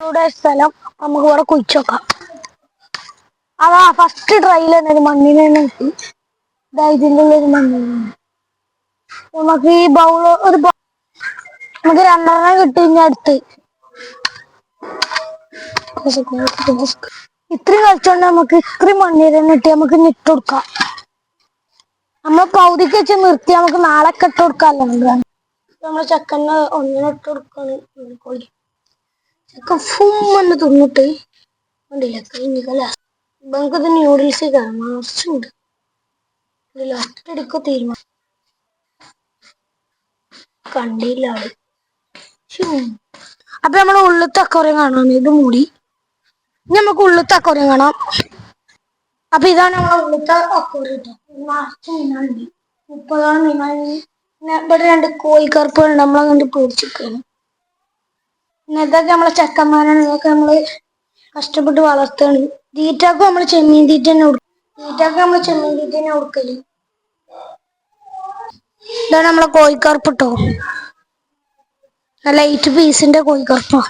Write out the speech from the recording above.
ഇവിടെ സ്ഥലം നമുക്ക് ഇവിടെ കുഴിച്ചോക്കാം. അതാ ഫസ്റ്റ് ട്രയൽ തന്നെ ഒരു മണ്ണിനെ കിട്ടി. ഇതാ ഇതിൻ്റെ ഒരു മണ്ണിന് നമുക്ക് ഈ ബൗള് നമുക്ക് രണ്ടെണ്ണം കിട്ടി. ഇനി അടുത്ത് ഇത്രയും കളിച്ചോണ്ട് നമുക്ക് ഇത്രയും മണ്ണിനെ കിട്ടി. നമുക്ക് ഇട്ട് കൊടുക്കാം. നമ്മൾ പൗതിക്ക് വെച്ച് നിർത്തി നമുക്ക് നാളെ ഇട്ട് കൊടുക്കാമല്ലോ. നമ്മൾ ചെക്കന് ഒന്നിനെ ഇട്ട് കൊടുക്കാണ്. ചെക്കൻ ഫുമ്മന്ന് തിന്നിട്ട് ഉണ്ടല്ല കഴിഞ്ഞില്ല. നമുക്കത് ന്യൂഡിൽസ് മാർച്ചുണ്ട്. ഒറ്റടിക്ക് തീരുമാനം കണ്ടില്ല ആള്. അപ്പൊ നമ്മള് ഉള്ളിലത്തെ അക്വേറിയം കാണാം. ഇത് മൂടി നമുക്ക് ഉള്ളിലത്തെ അക്വേറിയം കാണാം. അപ്പൊ ഇതാണ് നമ്മളെ ഉള്ളിലത്തെ അക്വേറിയം. മാർച്ച് മീനുണ്ട്. 30 മീനാണ്. ഇവിടെ 2 കോഴിക്കറുപ്പുകൾ നമ്മളെ കണ്ട് പേടിച്ചിരിക്കുകയാണ്. ഇതൊക്കെ നമ്മളെ ചെക്കന്മാരാണ്. ഇതൊക്കെ നമ്മള് കഷ്ടപ്പെട്ട് വളർത്തുകയാണ്. തീറ്റക്ക് നമ്മള് ചെമ്മീൻ തീറ്റ തന്നെ കൊടുക്കല്. ഇതാണ് നമ്മളെ കോഴിക്കറുപ്പ് ട്ടോ. നല്ല 8 പീസിന്റെ കോഴിക്കറുപ്പാ.